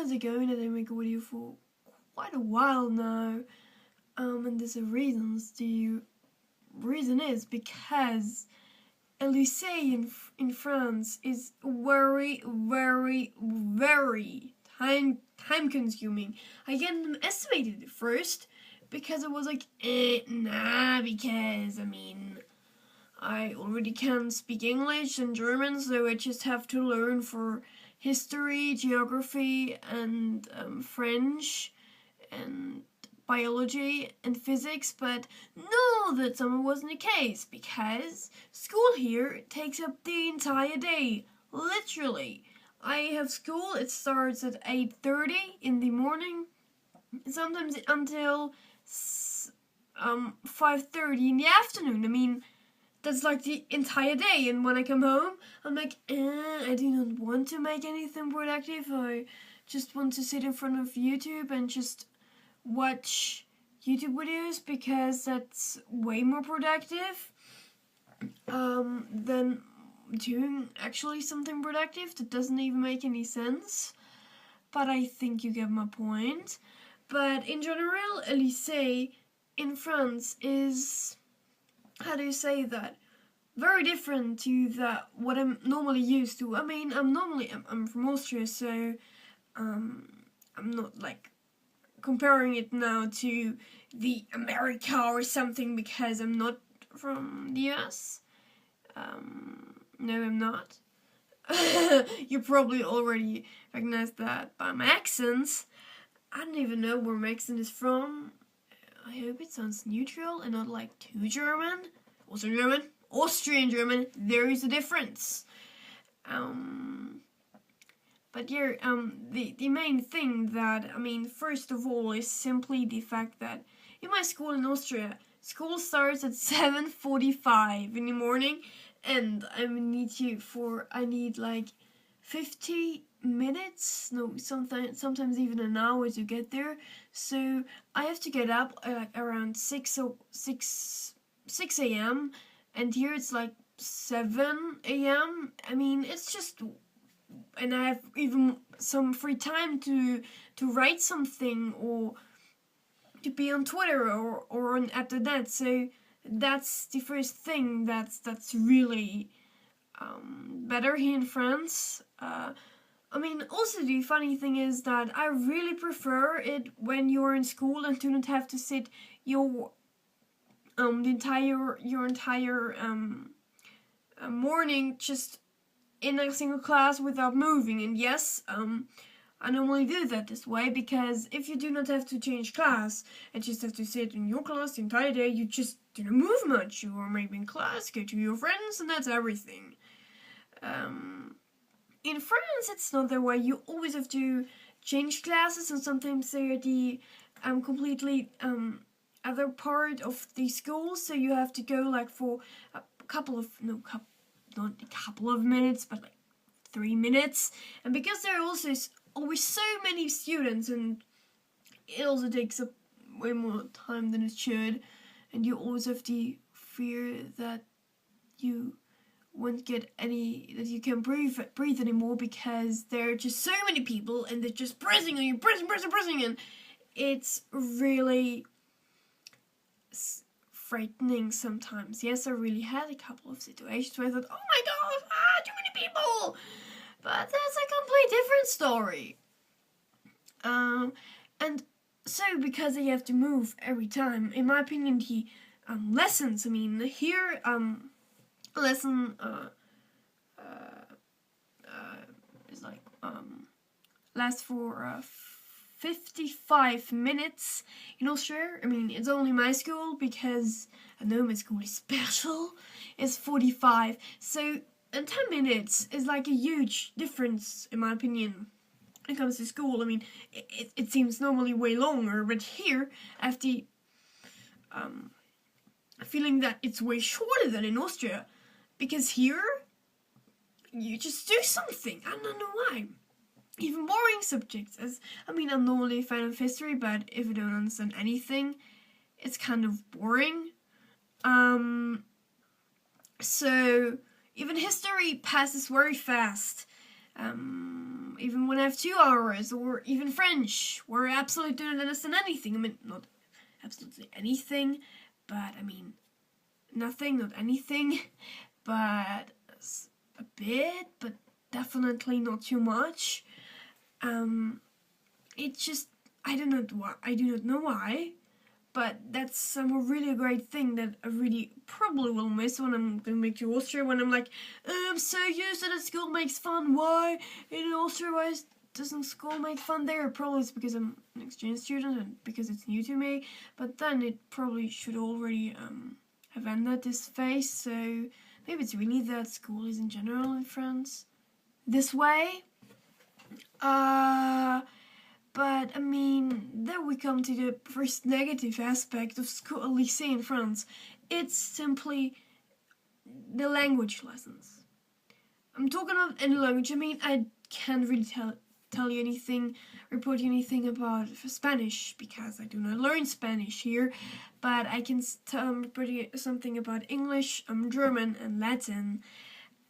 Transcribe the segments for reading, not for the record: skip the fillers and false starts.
months ago and I didn't make a video for quite a while now. And there's a reason. The reason is because a lycée in France is very, very, very time consuming. I get them estimated at first because I was like, because I already can speak English and German, so I just have to learn for history, geography, and French, and biology and physics. But no, that wasn't the case, because school here takes up the entire day, literally. I have school, it starts at 8:30 in the morning, sometimes until 5:30 in the afternoon. That's like the entire day, and when I come home, I'm like, I do not want to make anything productive. I just want to sit in front of YouTube and just watch YouTube videos, because that's way more productive than doing actually something productive that doesn't even make any sense. But I think you get my point. But in general, a lycée in France is, how do you say that, very different to what I'm normally used to. I'm from Austria, so I'm not like comparing it now to the America or something, because I'm not from the US. No, I'm not. You probably already recognized that by my accent. I don't even know where my accent is from. I hope it sounds neutral and not like too German. Also German. Austrian German. There is a difference. But yeah, the main thing that, first of all, is simply the fact that in my school in Austria, school starts at 7:45 in the morning, and I need like 50 minutes, no, sometimes even an hour to get there. So I have to get up around 6 a.m. and here it's like 7 a.m. It's just, and I have even some free time to write something or to be on Twitter or on App.dot. So that's the first thing that's really better here in France. Also the funny thing is that I really prefer it when you're in school and do not have to sit your entire morning just in a single class without moving. And yes, I normally do that this way, because if you do not have to change class and just have to sit in your class the entire day, you just don't move much. You are maybe in class, go to your friends, and that's everything. In France, it's not that way. You always have to change classes, and sometimes they're the completely other part of the school, so you have to go like for a couple of, not a couple of minutes, but like 3 minutes. And because there are also always so many students, and it also takes up way more time than it should, and you always have the fear that you won't get that you can't breathe anymore, because there are just so many people and they're just pressing on you, pressing, and it's really frightening sometimes. Yes, I really had a couple of situations where I thought, oh my god, too many people, but that's a complete different story. And so, because they have to move every time, in my opinion, the lessons, here, lesson is like lasts for 55 minutes in Austria. It's only my school, because I know my school is special. It's 45. So, and 10 minutes is like a huge difference, in my opinion, when it comes to school. It seems normally way longer, but here I have the feeling that it's way shorter than in Austria, because here you just do something. I don't know why. Even boring subjects, I'm normally a fan of history, but if I don't understand anything, it's kind of boring. So even history passes very fast. even when I have 2 hours, or even French, where I absolutely don't understand anything. I mean, not absolutely anything, but I mean, nothing, not anything, but a bit, but definitely not too much. It just, I do not know why, but that's really a great thing that I really probably will miss when I'm going back to Austria, when I'm like, I'm so used to that school makes fun. Why in Austria, why doesn't school make fun there? Probably it's because I'm an exchange student and because it's new to me, but then it probably should already have ended this phase, so maybe it's really that school is in general in France this way. But I mean, then we come to the first negative aspect of school, lycée in France. It's simply the language lessons. I'm talking about any language. I mean, I can't really tell you anything, report you anything about Spanish, because I do not learn Spanish here, but I can report you something about English, German, and Latin.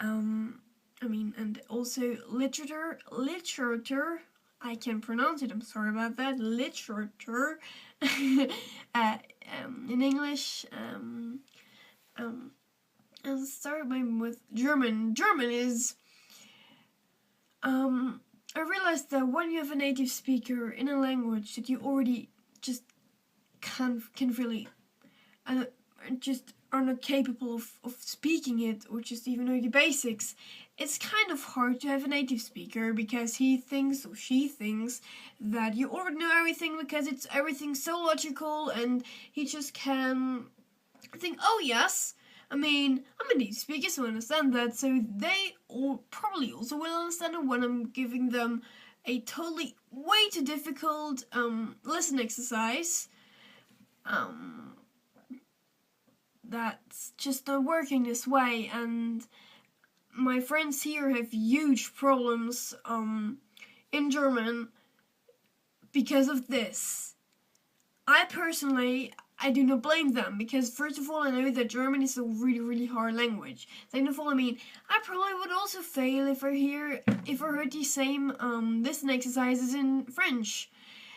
I mean, and also literature. I can pronounce it. I'm sorry about that. Literature. In English. I'll start with German. German is. I realized that when you have a native speaker in a language that you already just can really, just are not capable of speaking it, or just even know the basics, it's kind of hard to have a native speaker, because he thinks or she thinks that you already know everything, because it's everything so logical, and he just can think, oh yes, I mean, I'm a native speaker, so I understand that, so they probably also will understand it when I'm giving them a totally way too difficult lesson exercise. That's just not working this way, and my friends here have huge problems in German because of this. I do not blame them, because first of all, I know that German is a really, really hard language. Second of all, I mean, I probably would also fail if I heard the same listen exercises in French.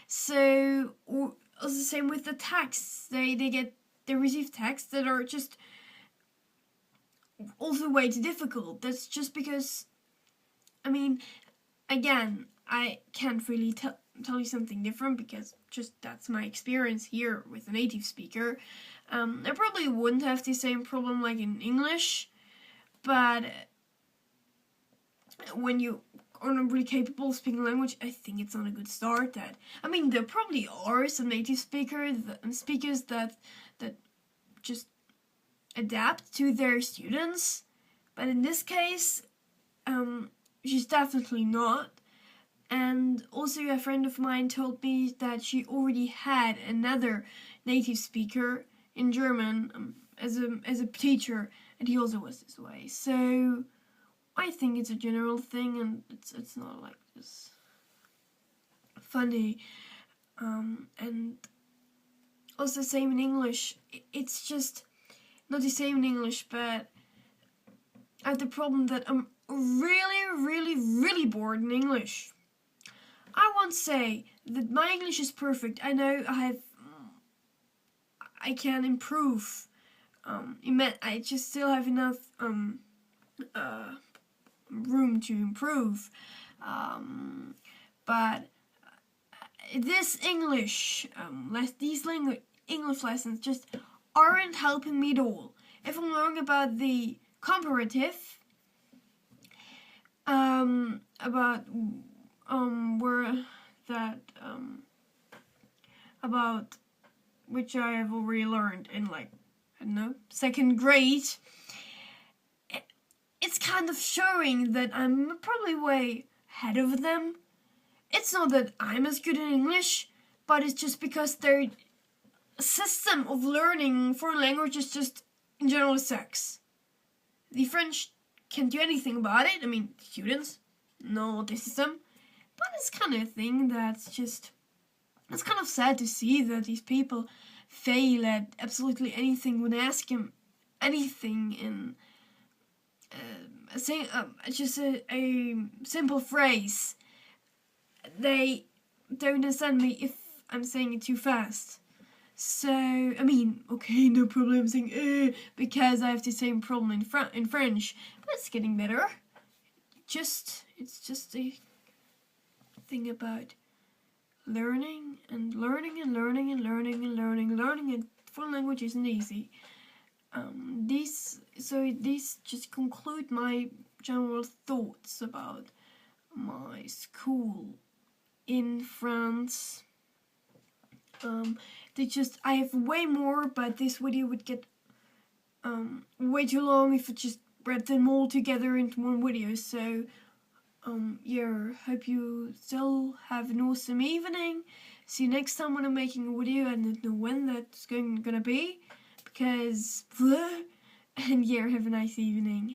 So, also the same with the texts. They receive texts that are just also way too difficult. That's just because, I mean, again, I can't really tell you something different, because just that's my experience here with a native speaker. I probably wouldn't have the same problem like in English, but when you are not really capable of speaking language, I think it's not a good start. I mean, there probably are some native speakers that just adapt to their students, but in this case, she's definitely not. And also, a friend of mine told me that she already had another native speaker in German as a teacher, and he also was this way. So I think it's a general thing, and it's not like this funny. And also the same in English. It's just not the same in English, but I have the problem that I'm really, really, really bored in English. I won't say that my English is perfect. I know I can improve. I just still have enough room to improve. But this English, these English lessons just aren't helping me at all. If I'm learning about the comparative, about which I have already learned in, like, I don't know, 2nd grade, it's kind of showing that I'm probably way ahead of them. It's not that I'm as good in English, but it's just because their system of learning foreign languages just in general sucks. The French can't do anything about it. I mean, students know the system, but it's kind of a thing it's kind of sad to see that these people fail at absolutely anything when I ask them anything in just a simple phrase. they don't understand me if I'm saying it too fast. So, I mean, okay, no problem saying because I have the same problem in French, but it's getting better. It's just a thing about learning and learning and learning and learning and learning and learning, and foreign language isn't easy. These just conclude my general thoughts about my school in France. I have way more, but this video would get way too long if I just brought them all together into one video. So yeah, hope you still have an awesome evening. See you next time when I'm making a video. I don't know when that's gonna be, because and yeah, have a nice evening.